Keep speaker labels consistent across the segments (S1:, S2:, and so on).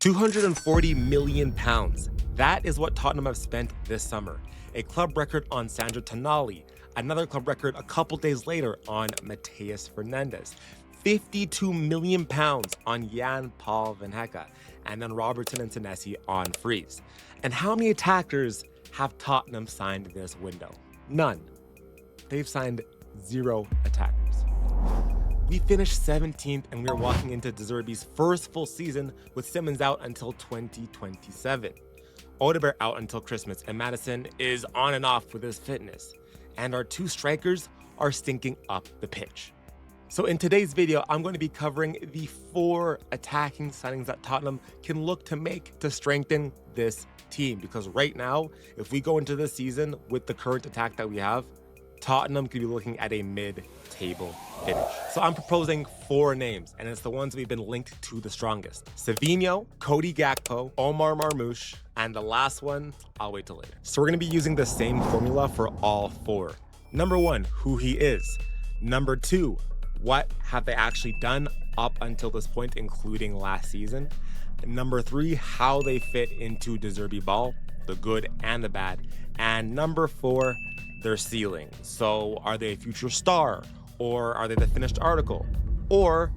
S1: £240 million. That is what Tottenham have spent this summer. A club record on Sandro Tonali, another club record a couple days later on Mateus Fernandes, £52 million on Jan Paul Van Hecke, and then Robertson and Senesi on Freeze. And how many attackers have Tottenham signed this window? None. They've signed 0 attackers. We finished 17th and we are walking into Zerbi's first full season with Simons out until 2027. Odobert out until Christmas, and Maddison is on and off with his fitness. And our 2 strikers are stinking up the pitch. So in today's video, I'm going to be covering the 4 attacking signings that Tottenham can look to make to strengthen this team. Because right now, if we go into this season with the current attack that we have, Tottenham could be looking at a mid-table finish. So I'm proposing 4 names, and it's the ones we've been linked to the strongest. Savinho, Cody Gakpo, Omar Marmush, and the last one, I'll wait till later. So we're gonna be using the same formula for all 4. Number 1, who he is. Number 2, what have they actually done up until this point, including last season. Number 3, how they fit into the Zerbi ball, the good and the bad. And number 4, their ceiling. So are they a future star, or are they the finished article, or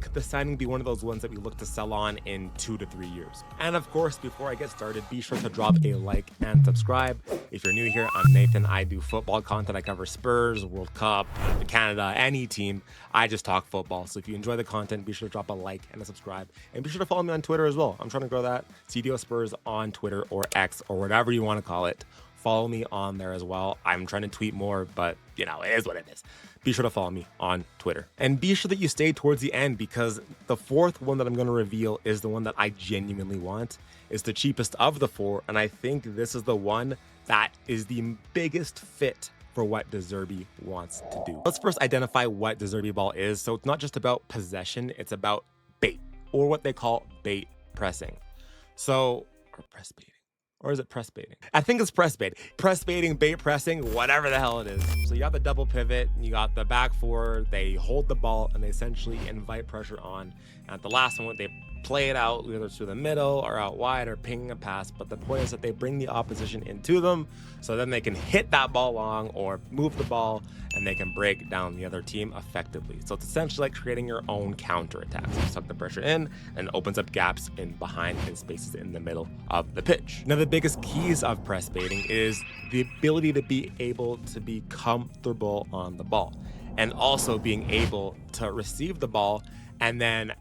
S1: could the signing be one of those ones that we look to sell on in 2 to 3 years? And of course, before I get started, be sure to drop a like and subscribe. If you're new here, I'm Nathan. I do football content. I cover Spurs, World Cup, Canada, any team. I just talk football. So if you enjoy the content, be sure to drop a like and a subscribe, and be sure to follow me on Twitter as well. I'm trying to grow that. CDO Spurs on Twitter, or X, or whatever you want to call it. Follow me on there as well. I'm trying to tweet more, but you know, it is what it is. Be sure to follow me on Twitter. And be sure that you stay towards the end, because the 4th one that I'm going to reveal is the one that I genuinely want. It's the cheapest of the 4, and I think this is the one that is the biggest fit for what De Zerbi wants to do. Let's first identify what De Zerbi ball is. So it's not just about possession, it's about bait, or what they call bait pressing. So, or press baiting. Or is it press baiting? I think it's press bait. Press baiting, bait pressing, whatever the hell it is. So you got the double pivot, you got the back 4, they hold the ball and they essentially invite pressure on. And at the last one, they play it out either through the middle or out wide or pinging a pass. But the point is that they bring the opposition into them, so then they can hit that ball long or move the ball, and they can break down the other team effectively. So it's essentially like creating your own counterattack. So you suck the pressure in and opens up gaps in behind and spaces in the middle of the pitch. Now, the biggest keys of press baiting is the ability to be able to be comfortable on the ball, and also being able to receive the ball and then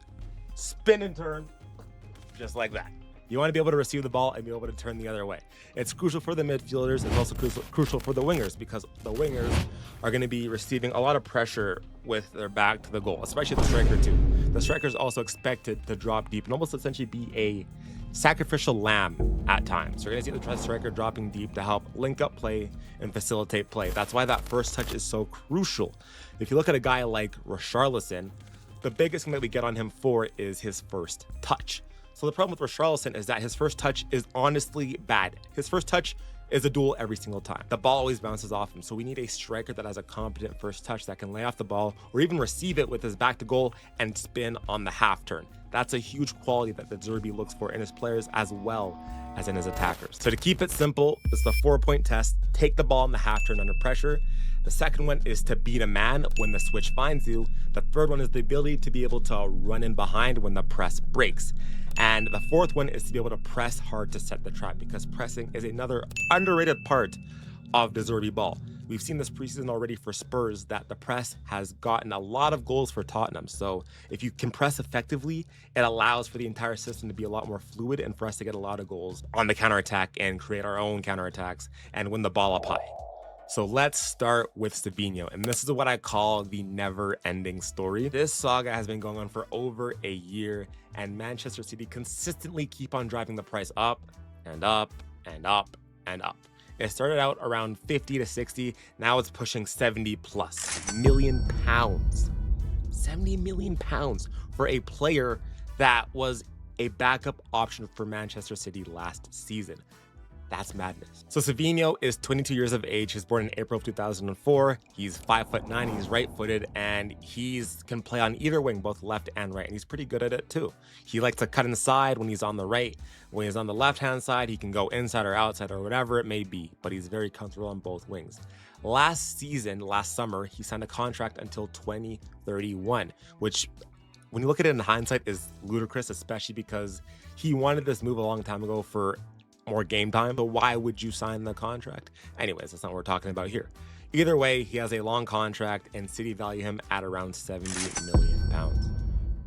S1: spin and turn just like that. You want to be able to receive the ball and be able to turn the other way. It's crucial for the midfielders. It's also crucial for the wingers, because the wingers are going to be receiving a lot of pressure with their back to the goal, especially the striker too. The striker is also expected to drop deep and almost essentially be a sacrificial lamb at times. So you're going to see the striker dropping deep to help link up play and facilitate play. That's why that first touch is so crucial. If you look at a guy like Richarlison, the biggest thing that we get on him for is his first touch. So the problem with Richarlison is that his first touch is honestly bad. His first touch is a duel every single time. The ball always bounces off him. So we need a striker that has a competent first touch that can lay off the ball or even receive it with his back to goal and spin on the half turn. That's a huge quality that the Zerbi looks for in his players as well as in his attackers. So to keep it simple, it's the 4-point test. Take the ball in the half turn under pressure. The second one is to beat a man when the switch finds you. The third one is the ability to be able to run in behind when the press breaks. And the 4th one is to be able to press hard to set the trap, because pressing is another underrated part of the Zerbi ball. We've seen this preseason already for Spurs that the press has gotten a lot of goals for Tottenham. So if you can press effectively, it allows for the entire system to be a lot more fluid and for us to get a lot of goals on the counterattack and create our own counterattacks and win the ball up high. So let's start with Savinho, and this is what I call the never-ending story. This saga has been going on for over a year, and Manchester City consistently keep on driving the price up and up and up and up. It started out around 50 to 60, now it's pushing 70 plus million pounds. 70 million pounds for a player that was a backup option for Manchester City last season. That's madness. So Savinho is 22 years of age. He's born in April of 2004. He's 5'9". He's right-footed, and can play on either wing, both left and right. And he's pretty good at it too. He likes to cut inside when he's on the right. When he's on the left-hand side, he can go inside or outside or whatever it may be. But he's very comfortable on both wings. Last summer, he signed a contract until 2031, which, when you look at it in hindsight, is ludicrous, especially because he wanted this move a long time ago for more game time. So why would you sign the contract? Anyways, that's not what we're talking about here. Either way, he has a long contract, and City value him at around £70 million.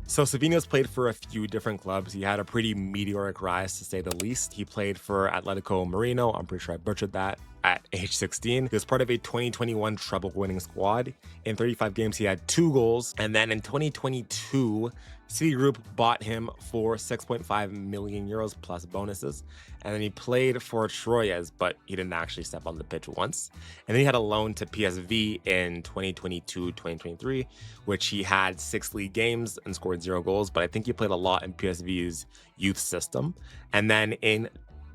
S1: So Savinho's played for a few different clubs. He had a pretty meteoric rise, to say the least. He played for Atletico Marino. I'm pretty sure I butchered that. At age 16, he was part of a 2021 treble-winning squad. In 35 games, he had 2 goals. And then in 2022, Citigroup bought him for €6.5 million plus bonuses. And then he played for Troyes, but he didn't actually step on the pitch once. And then he had a loan to PSV in 2022-2023, which he had 6 league games and scored 0 goals. But I think he played a lot in PSV's youth system. And then in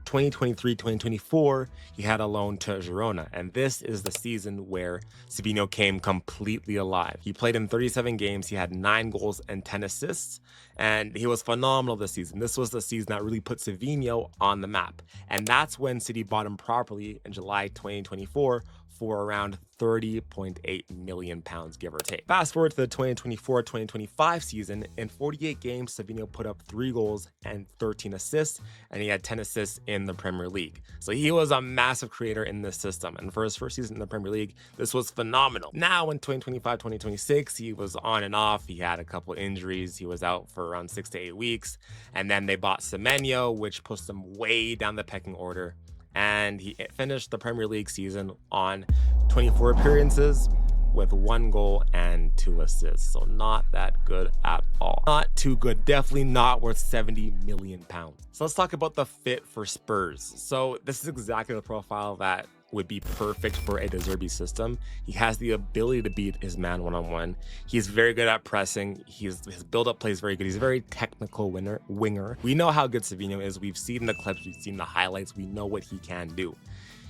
S1: 2023-2024, he had a loan to Girona, and this is the season where Savinho came completely alive. He played in 37 games, he had 9 goals and 10 assists, and he was phenomenal this season. This was the season that really put Savinho on the map, and that's when City bought him properly in July 2024 for around £30.8 million, give or take. Fast forward to the 2024-2025 season. In 48 games, Savinho put up 3 goals and 13 assists, and he had 10 assists in the Premier League. So he was a massive creator in this system, and for his first season in the Premier League, this was phenomenal. Now in 2025-2026, he was on and off. He had a couple injuries. He was out for around 6 to 8 weeks, and then they bought Savinho, which pushed him way down the pecking order. And he finished the Premier League season on 24 appearances with 1 goal and 2 assists. So not that good at all. Not too good. Definitely not worth £70 million. So let's talk about the fit for Spurs. So this is exactly the profile that would be perfect for a Zerbi system. He has the ability to beat his man one-on-one. He's very good at pressing. His build-up play is very good. He's a very technical winger. We know how good Savinho is. We've seen the clips. We've seen the highlights. We know what he can do.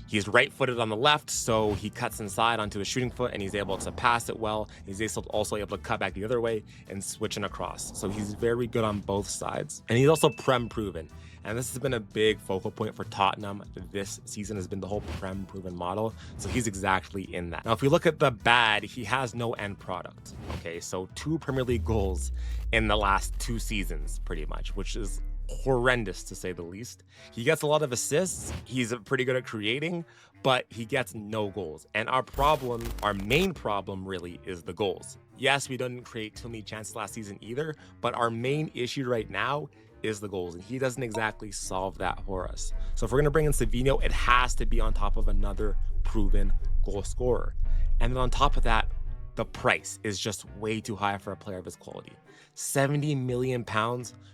S1: He's right-footed on the left, so he cuts inside onto his shooting foot, and he's able to pass it well. He's also able to cut back the other way and switch in across. So he's very good on both sides. And he's also Prem-proven. And this has been a big focal point for Tottenham this season, has been the whole Prem-proven model. So he's exactly in that. Now, if we look at the bad, he has no end product. Okay, so 2 Premier League goals in the last 2 seasons, pretty much, which is horrendous to say the least. He gets a lot of assists. He's pretty good at creating, but he gets no goals. And our main problem really is the goals. Yes, we didn't create too many chances last season either, but our main issue right now is the goals, and he doesn't exactly solve that for us. So if we're going to bring in Savinho, it has to be on top of another proven goal scorer. And then on top of that, the price is just way too high for a player of his quality. £70 million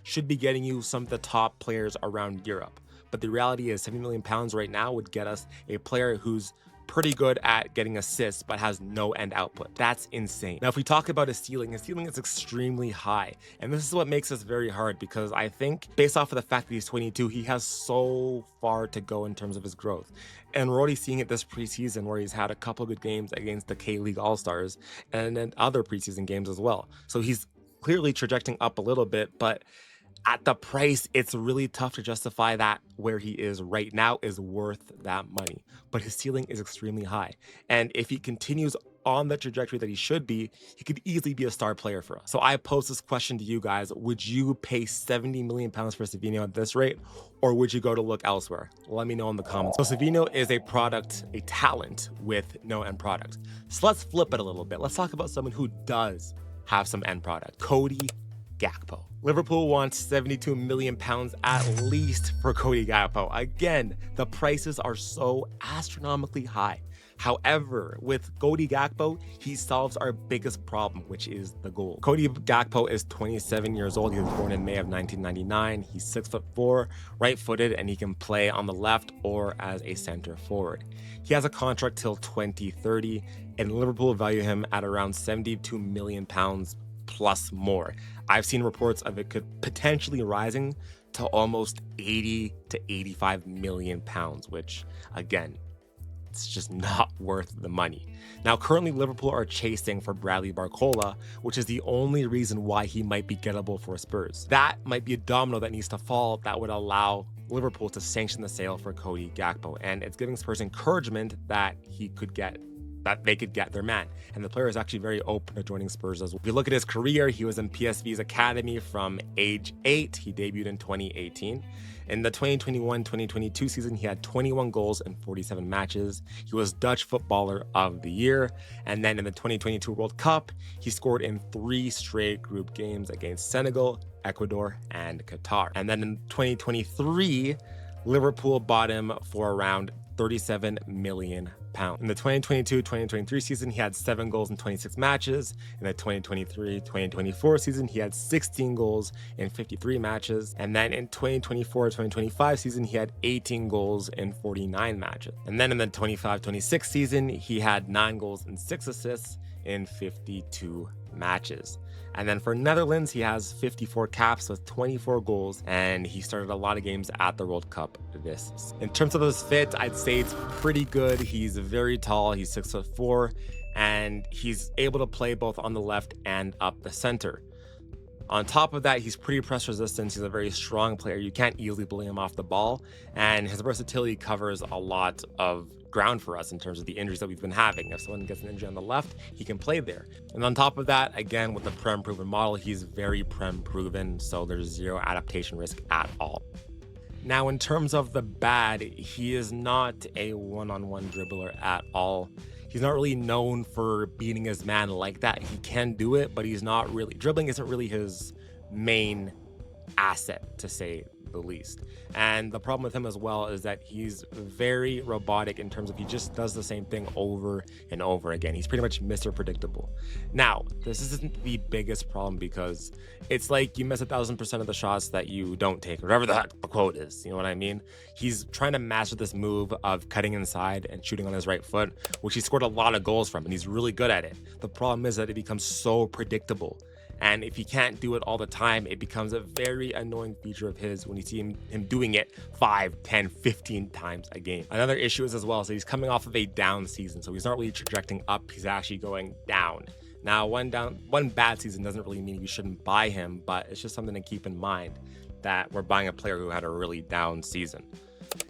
S1: should be getting you some of the top players around Europe. But the reality is £70 million right now would get us a player who's pretty good at getting assists but has no end output. That's insane. Now, if we talk about his ceiling is extremely high. And this is what makes this very hard, because I think based off of the fact that he's 22, he has so far to go in terms of his growth. And we're already seeing it this preseason, where he's had a couple good games against the K-League All-Stars and then other preseason games as well. So he's clearly trajecting up a little bit, but at the price, it's really tough to justify that where he is right now is worth that money. But his ceiling is extremely high. And if he continues on the trajectory that he should be, he could easily be a star player for us. So I pose this question to you guys. Would you pay £70 million for Savinho at this rate? Or would you go to look elsewhere? Let me know in the comments. So Savinho is a product, a talent with no end product. So let's flip it a little bit. Let's talk about someone who does have some end product. Cody Gakpo. Liverpool wants £72 million at least for Cody Gakpo. Again, the prices are so astronomically high. However, with Cody Gakpo, he solves our biggest problem, which is the goal. Cody Gakpo is 27 years old. He was born in May of 1999. He's 6'4", right-footed, and he can play on the left or as a center forward. He has a contract till 2030, and Liverpool value him at around £72 million plus more. I've seen reports of it could potentially rising to almost 80 to 85 million pounds, which again, it's just not worth the money. Now, currently Liverpool are chasing for Bradley Barcola, which is the only reason why he might be gettable for Spurs. That might be a domino that needs to fall that would allow Liverpool to sanction the sale for Cody Gakpo, and it's giving Spurs encouragement that they could get their man. And the player is actually very open to joining Spurs as well. If you look at his career, he was in PSV's academy from age 8. He debuted in 2018. In the 2021-2022 season, he had 21 goals in 47 matches. He was Dutch Footballer of the Year. And then in the 2022 World Cup, he scored in 3 straight group games against Senegal, Ecuador, and Qatar. And then in 2023, Liverpool bought him for around 37 million pounds. In the 2022-2023 season, he had 7 goals in 26 matches. In the 2023-2024 season, he had 16 goals in 53 matches. And then in 2024-2025 season, he had 18 goals in 49 matches. And then in the 25-26 season, he had 9 goals and 6 assists in 52 matches. And then for Netherlands, he has 54 caps with 24 goals, and he started a lot of games at the World Cup this season. In terms of his fit, I'd say it's pretty good. He's very tall, he's 6'4", and he's able to play both on the left and up the center. On top of that, he's pretty press resistant. He's a very strong player. You can't easily bully him off the ball, and his versatility covers a lot of ground for us in terms of the injuries that we've been having. If someone gets an injury on the left, he can play there. And on top of that, again, with the Prem proven model, he's very Prem proven, so there's zero adaptation risk at all. Now, in terms of the bad, he is not a one-on-one dribbler at all. He's not really known for beating his man like that. He can do it, but he's not really, dribbling isn't really his main asset, to say the least. And the problem with him as well is that he's very robotic in terms of he just does the same thing over and over again. He's pretty much Mr. Predictable. Now, this isn't the biggest problem because it's like you miss 1,000% of the shots that you don't take, or whatever the heck the quote is, you know what I mean? He's trying to master this move of cutting inside and shooting on his right foot, which he scored a lot of goals from, and he's really good at it. The problem is that it becomes so predictable. And if he can't do it all the time, it becomes a very annoying feature of his when you see him doing it 5, 10, 15 times a game. Another issue is as well, so he's coming off of a down season, so he's not really trajecting up, he's actually going down. Now, one bad season doesn't really mean we shouldn't buy him, but it's just something to keep in mind that we're buying a player who had a really down season.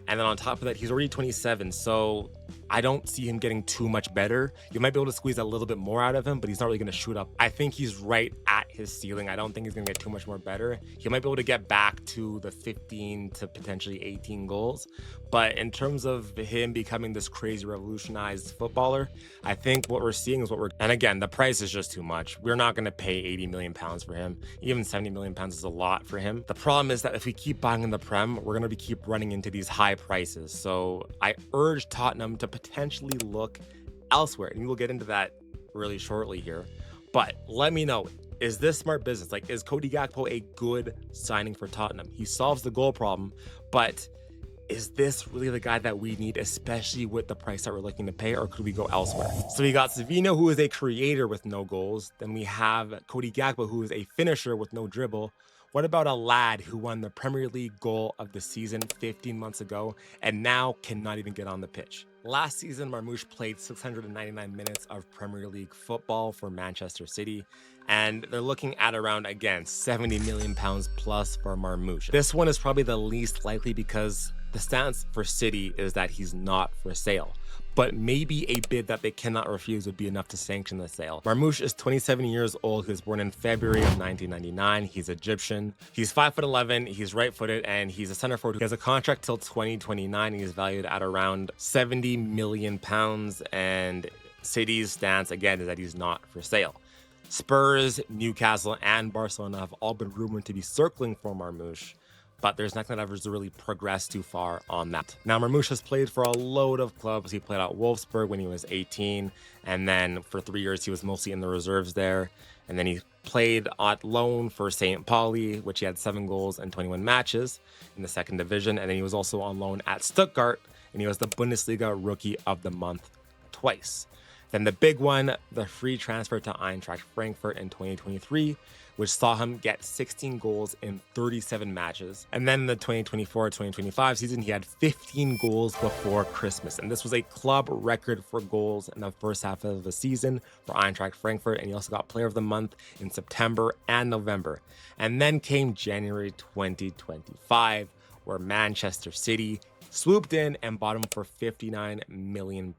S1: And then on top of that, he's already 27, so I don't see him getting too much better. You might be able to squeeze a little bit more out of him, but he's not really going to shoot up. I think he's right at his ceiling. I don't think he's going to get too much more better. He might be able to get back to the 15 to potentially 18 goals. But in terms of him becoming this crazy revolutionized footballer, I think what we're seeing is and again, the price is just too much. We're not going to pay 80 million pounds for him. Even 70 million pounds is a lot for him. The problem is that if we keep buying in the Prem, we're going to keep running into these high prices. So I urge Tottenham to potentially look elsewhere, and we'll get into that really shortly here. But let me know, is this smart business? Like, is Cody Gakpo a good signing for Tottenham? He solves the goal problem, but is this really the guy that we need, especially with the price that we're looking to pay, or could we go elsewhere? So we got Savinho, who is a creator with no goals. Then we have Cody Gakpo, who is a finisher with no dribble. What about a lad who won the Premier League goal of the season 15 months ago and now cannot even get on the pitch? Last season, Marmush played 699 minutes of Premier League football for Manchester City, and they're looking at around, again, 70 million pounds plus for Marmush. This one is probably the least likely because the stance for City is that he's not for sale. But maybe a bid that they cannot refuse would be enough to sanction the sale. Marmush is 27 years old. He was born in February of 1999. He's Egyptian. He's 5'11", he's right-footed, and he's a center forward. He has a contract till 2029. He's valued at around 70 million pounds, and City's stance, again, is that he's not for sale. Spurs, Newcastle, and Barcelona have all been rumored to be circling for Marmush, but there's nothing that ever really progressed too far on that. Now, Marmush has played for a load of clubs. He played at Wolfsburg when he was 18, and then for 3 years he was mostly in the reserves there. And then he played at loan for St. Pauli, which he had 7 goals and 21 matches in the second division. And then he was also on loan at Stuttgart, and he was the Bundesliga Rookie of the Month twice. Then the big one, the free transfer to Eintracht Frankfurt in 2023, which saw him get 16 goals in 37 matches. And then the 2024-2025 season, he had 15 goals before Christmas. And this was a club record for goals in the first half of the season for Eintracht Frankfurt. And he also got Player of the Month in September and November. And then came January 2025, where Manchester City swooped in and bought him for £59 million.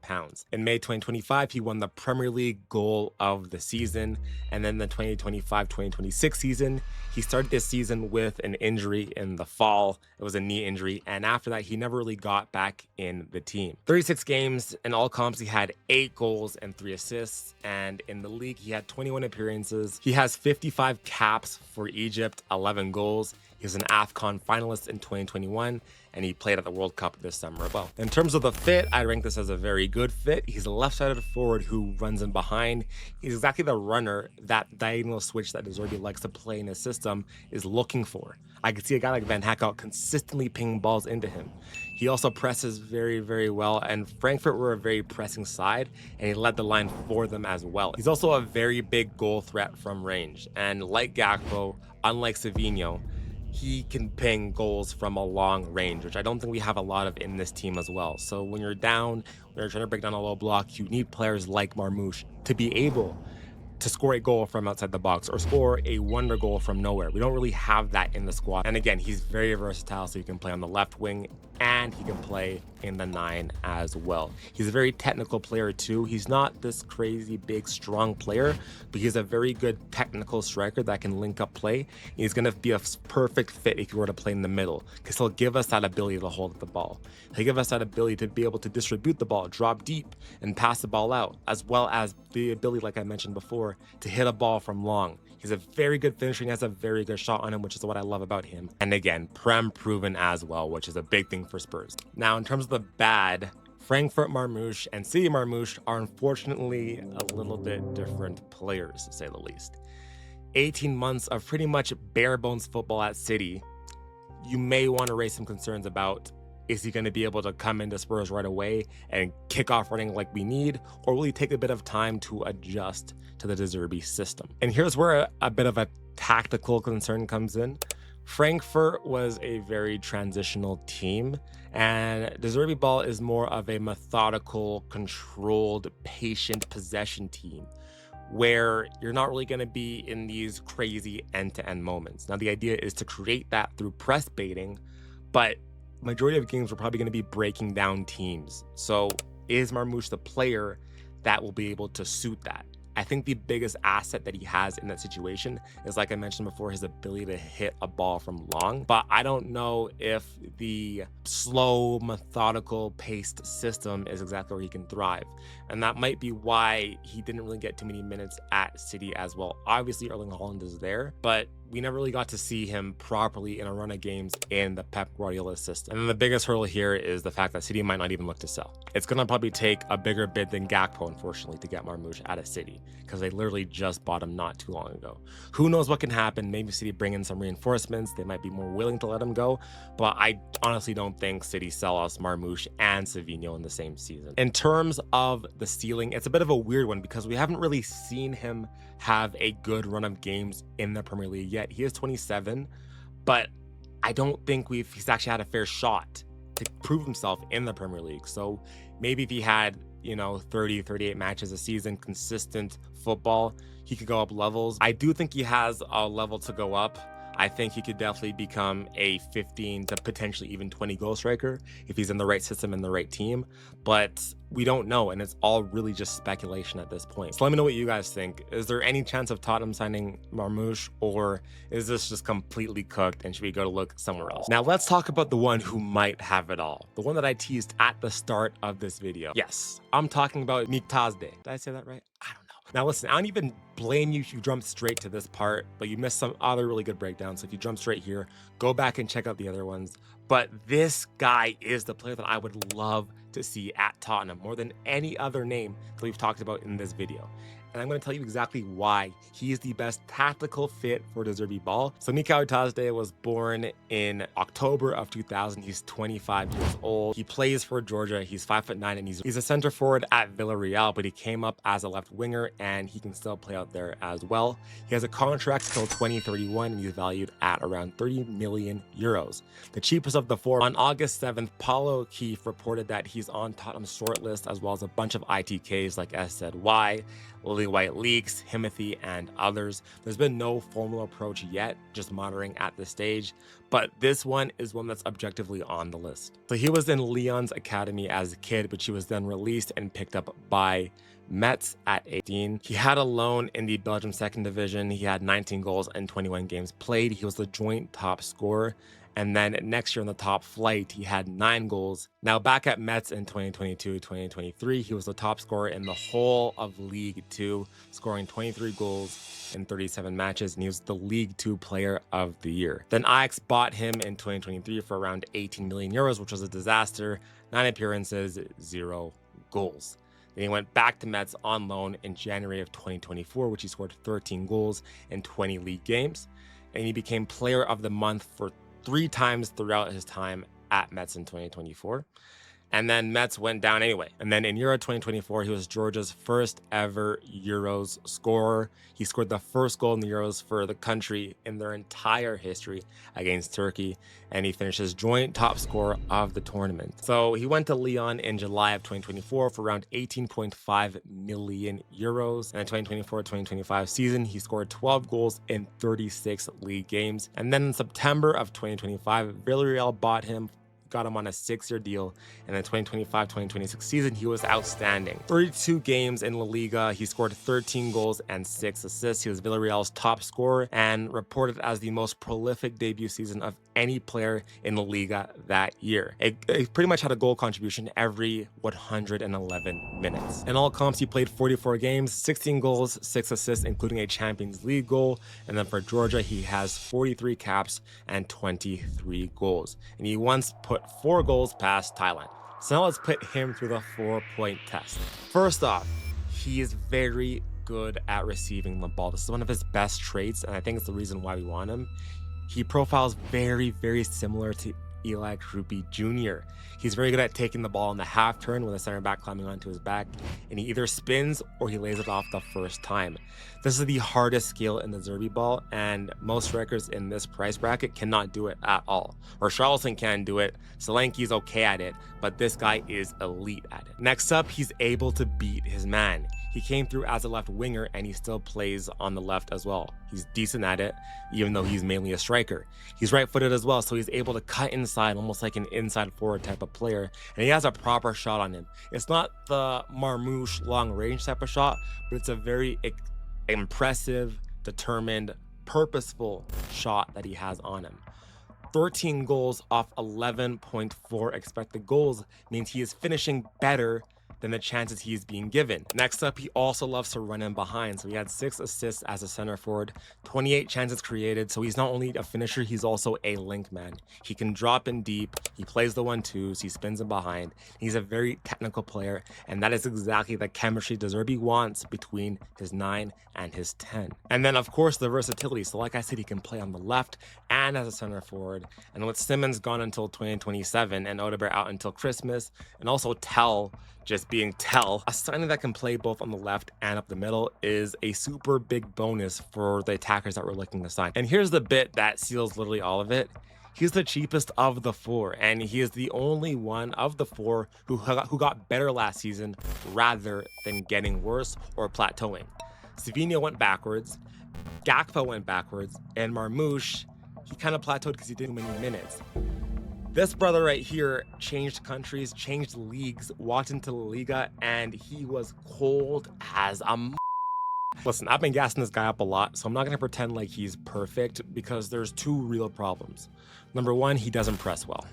S1: In May 2025, he won the Premier League goal of the season. And then the 2025-2026 season, he started this season with an injury in the fall. It was a knee injury. And after that, he never really got back in the team. 36 games in all comps, he had 8 goals and 3 assists. And in the league, he had 21 appearances. He has 55 caps for Egypt, 11 goals. He was an AFCON finalist in 2021, and he played at the World Cup this summer as well. In terms of the fit, I rank this as a very good fit. He's a left-sided forward who runs in behind. He's exactly the runner that diagonal switch that Zerbi likes to play in his system is looking for. I could see a guy like Van Hackel consistently pinging balls into him. He also presses very, very well, and Frankfurt were a very pressing side, and he led the line for them as well. He's also a very big goal threat from range, and like Gakpo, unlike Savinho, he can ping goals from a long range, which I don't think we have a lot of in this team as well. So when you're down, when you're trying to break down a low block, you need players like Marmush to be able to score a goal from outside the box or score a wonder goal from nowhere. We don't really have that in the squad. And again, he's very versatile, so he can play on the left wing and he can play in the 9 as well. He's a very technical player too. He's not this crazy big strong player, but he's a very good technical striker that can link up play. He's going to be a perfect fit if you were to play in the middle, because he'll give us that ability to hold the ball. He'll give us that ability to be able to distribute the ball, drop deep, and pass the ball out, as well as the ability, like I mentioned before, to hit a ball from long. He's a very good finisher. He has a very good shot on him, which is what I love about him. And again, Prem proven as well, which is a big thing for Spurs. Now, in terms of the bad, Frankfurt Marmush and City Marmush are unfortunately a little bit different players, to say the least. 18 months of pretty much bare bones football at City. You may want to raise some concerns about, is he going to be able to come into Spurs right away and kick off running like we need? Or will he take a bit of time to adjust to the Zerbi system? And here's where a bit of a tactical concern comes in. Frankfurt was a very transitional team, and the Zerbi ball is more of a methodical, controlled, patient possession team, where you're not really going to be in these crazy end-to-end moments. Now, the idea is to create that through press baiting, but majority of games we're probably going to be breaking down teams. So is Marmush the player that will be able to suit that? I think the biggest asset that he has in that situation is, like I mentioned before, his ability to hit a ball from long. But I don't know if the slow, methodical, paced system is exactly where he can thrive. And that might be why he didn't really get too many minutes at City as well. Obviously, Erling Haaland is there, but we never really got to see him properly in a run of games in the Pep Guardiola system. And then the biggest hurdle here is the fact that City might not even look to sell. It's going to probably take a bigger bid than Gakpo, unfortunately, to get Marmush out of City, because they literally just bought him not too long ago. Who knows what can happen? Maybe City bring in some reinforcements. They might be more willing to let him go, but I honestly don't think City sell us Marmush and Savinho in the same season. In terms of the ceiling, it's a bit of a weird one because we haven't really seen him have a good run of games in the Premier League yet. He is 27, but I don't think he's actually had a fair shot to prove himself in the Premier League. So maybe if he had, 30, 38 matches a season, consistent football, he could go up levels. I do think he has a level to go up. I think he could definitely become a 15 to potentially even 20 goal striker if he's in the right system and the right team. But we don't know, and it's all really just speculation at this point. So let me know what you guys think. Is there any chance of Tottenham signing Marmush, or is this just completely cooked and should we go to look somewhere else? Now let's talk about the one who might have it all. The one that I teased at the start of this video. Yes, I'm talking about Mikautadze. Did I say that right? I don't know. Now listen, I don't even blame you if you jump straight to this part, but you missed some other really good breakdowns. So if you jump straight here, go back and check out the other ones. But this guy is the player that I would love to see at Tottenham more than any other name that we've talked about in this video. and I'm going to tell you exactly why he is the best tactical fit for the Zerbi ball. So Mikautadze was born in October of 2000. He's 25 years old. He plays for Georgia. He's 5'9", and he's a center forward at Villarreal, but he came up as a left winger, and he can still play out there as well. He has a contract till 2031, and he's valued at around 30 million euros. The cheapest of the four. On August 7th, Paulo Keefe reported that he's on Tottenham's short list, as well as a bunch of ITKs like SZY, Lily White Leaks, Himothy, and others. There's been no formal approach yet, just monitoring at this stage, but this one is one that's objectively on the list. So he was in Lyon's academy as a kid, but she was then released and picked up by Metz at 18. He had a loan in the Belgium second division. He had 19 goals and 21 games played. He was the joint top scorer. And then next year in the top flight, he had 9 goals. Now back at Metz in 2022-2023, he was the top scorer in the whole of League 2, scoring 23 goals in 37 matches, and he was the League 2 player of the year. Then Ajax bought him in 2023 for around 18 million euros, which was a disaster. 9 appearances, 0 goals. Then he went back to Metz on loan in January of 2024, which he scored 13 goals in 20 league games. And he became player of the month for 3 times throughout his time at Metz in 2024. And then Metz went down anyway. And then in Euro 2024, he was Georgia's first ever Euros scorer. He scored the first goal in the Euros for the country in their entire history against Turkey. And he finished as joint top scorer of the tournament. So he went to Lyon in July of 2024 for around 18.5 million euros. And in the 2024-2025 season, he scored 12 goals in 36 league games. And then in September of 2025, Villarreal bought him, got him on a 6-year deal, and in the 2025-2026 season, he was outstanding. 32 games in La Liga, he scored 13 goals and 6 assists. He was Villarreal's top scorer and reported as the most prolific debut season of any player in La Liga that year. It pretty much had a goal contribution every 111 minutes. In all comps, he played 44 games, 16 goals, 6 assists, including a Champions League goal. And then for Georgia, he has 43 caps and 23 goals. And he once put 4 goals past Thailand. So now let's put him through the 4-point test. First off, he is very good at receiving the ball. This is one of his best traits, and I think it's the reason why we want him. He profiles very, very similar to Eli Krupi Jr. He's very good at taking the ball in the half turn with a center back climbing onto his back, and he either spins or he lays it off the first time. This is the hardest skill in the Zerbi ball, and most strikers in this price bracket cannot do it at all. Or Charleston can do it, Solanke's okay at it, but this guy is elite at it. Next up, he's able to beat his man. He came through as a left winger, and he still plays on the left as well. He's decent at it, even though he's mainly a striker. He's right-footed as well, so he's able to cut inside, almost like an inside forward type of player, and he has a proper shot on him. It's not the Marmush long-range type of shot, but it's a very impressive, determined, purposeful shot that he has on him. 13 goals off 11.4 expected goals means he is finishing better than the chances he's being given. Next up, he also loves to run in behind. So he had 6 assists as a center forward, 28 chances created. So he's not only a finisher, he's also a link man. He can drop in deep, he plays the 1-2s, he spins in behind. He's a very technical player, and that is exactly the chemistry De Zerbi wants between his 9 and his 10. And then of course the versatility. So like I said, he can play on the left and as a center forward. And with Simons gone until 2027 and Odobert out until Christmas, and also Tell just being Tell, a signing that can play both on the left and up the middle is a super big bonus for the attackers that we're looking to sign. And here's the bit that seals literally all of it. He's the cheapest of the 4, and he is the only one of the 4 who got better last season rather than getting worse or plateauing. Savinho went backwards, Gakpo went backwards, and Marmush, he kind of plateaued because he didn't win many minutes. This brother right here changed countries, changed leagues, walked into La Liga, and he was cold as a Listen, I've been gassing this guy up a lot, so I'm not going to pretend like he's perfect because there's 2 real problems. Number 1, he doesn't press well.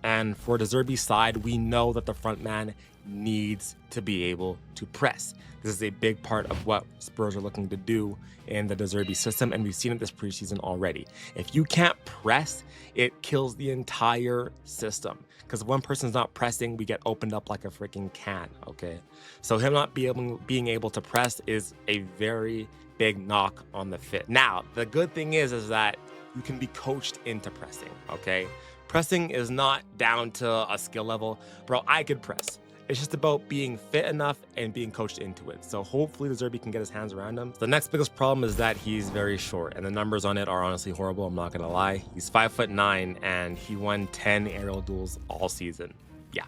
S1: And for the Zerbi side, we know that the front man needs to be able to press. This is a big part of what Spurs are looking to do in the Zerbi system, and we've seen it this preseason already. If you can't press, it kills the entire system. Because if one person's not pressing, we get opened up like a freaking can, okay? So him not being able to press is a very big knock on the fit. Now, the good thing is that you can be coached into pressing, okay? Pressing is not down to a skill level. Bro, I could press. It's just about being fit enough and being coached into it. So hopefully the Zerbi can get his hands around him. The next biggest problem is that he's very short, and the numbers on it are honestly horrible. I'm not gonna lie. He's 5'9", and he won 10 aerial duels all season. Yeah,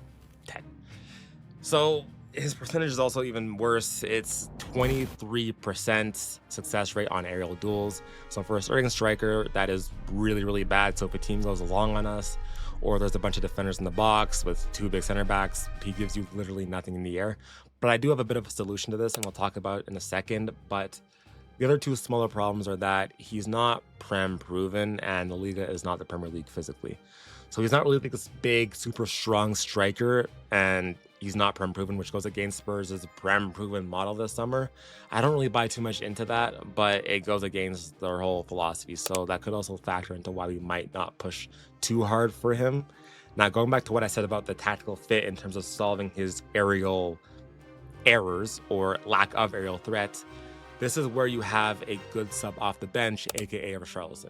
S1: 10. So his percentage is also even worse. It's 23% success rate on aerial duels. So for a starting striker, that is really, really bad. So if a team goes along on us, or there's a bunch of defenders in the box with 2 big center backs, he gives you literally nothing in the air. But I do have a bit of a solution to this, and we'll talk about it in a second. But the other 2 smaller problems are that he's not Prem proven, and the Liga is not the Premier League physically. So he's not really like this big, super strong striker, and he's not Prem proven, which goes against Spurs' Prem proven model this summer. I don't really buy too much into that, but it goes against their whole philosophy. So that could also factor into why we might not push too hard for him. Now, going back to what I said about the tactical fit in terms of solving his aerial errors or lack of aerial threats, this is where you have a good sub off the bench, aka Richarlison.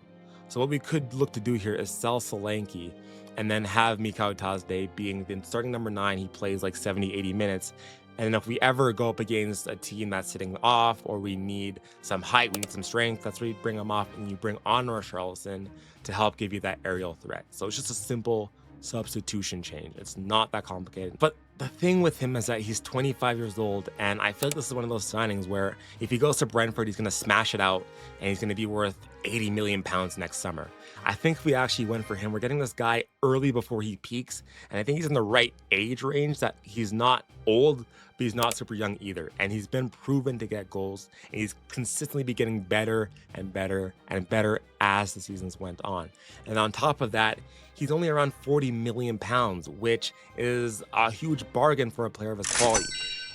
S1: So what we could look to do here is sell Solanke and then have Mikautadze being the starting number 9. He plays like 70, 80 minutes. And if we ever go up against a team that's sitting off, or we need some height, we need some strength, that's where you bring him off and you bring on Richarlison to help give you that aerial threat. So it's just a simple substitution change. It's not that complicated. But the thing with him is that he's 25 years old, and I feel like this is one of those signings where if he goes to Brentford, he's going to smash it out, and he's going to be worth 80 million pounds next summer. I think if we actually went for him, we're getting this guy early before he peaks, and I think he's in the right age range, that he's not old, but he's not super young either. And he's been proven to get goals, and he's consistently been getting better and better and better as the seasons went on. And on top of that, he's only around 40 million pounds, which is a huge bargain for a player of his quality.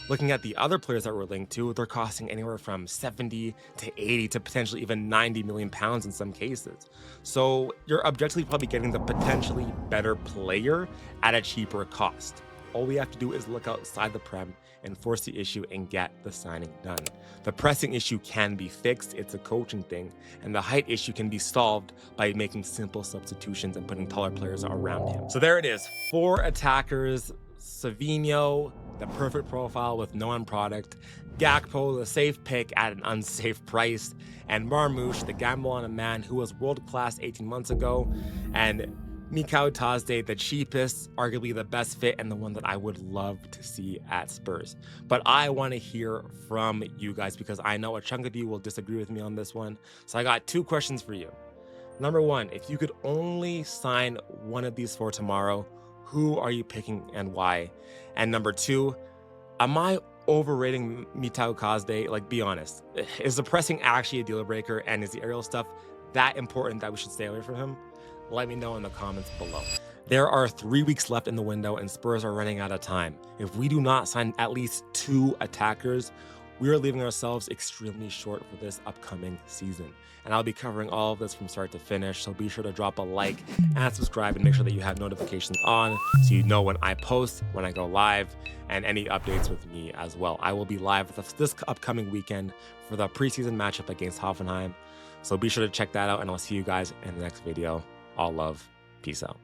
S1: Looking at the other players that we're linked to, they're costing anywhere from 70 to 80 to potentially even 90 million pounds in some cases. So you're objectively probably getting the potentially better player at a cheaper cost. All we have to do is look outside the Prem and force the issue and get the signing done. The pressing issue can be fixed, it's a coaching thing, and the height issue can be solved by making simple substitutions and putting taller players around him. So there it is, 4 attackers. Savinho, the perfect profile with no end product. Gakpo, the safe pick at an unsafe price. And Marmush, the gamble on a man who was world-class 18 months ago. And Mikautadze, the cheapest, arguably the best fit, and the one that I would love to see at Spurs. But I want to hear from you guys, because I know a chunk of you will disagree with me on this one. So I got 2 questions for you. Number 1, if you could only sign one of these 4 tomorrow, who are you picking and why? And number 2, am I overrating Mikautadze? Like, be honest. Is the pressing actually a deal breaker, and is the aerial stuff that important that we should stay away from him? Let me know in the comments below. There are 3 weeks left in the window, and Spurs are running out of time. If we do not sign at least 2 attackers, we are leaving ourselves extremely short for this upcoming season. And I'll be covering all of this from start to finish, so be sure to drop a like and subscribe, and make sure that you have notifications on so you know when I post, when I go live, and any updates with me as well. I will be live this upcoming weekend for the preseason matchup against Hoffenheim, so be sure to check that out, and I'll see you guys in the next video. All love. Peace out.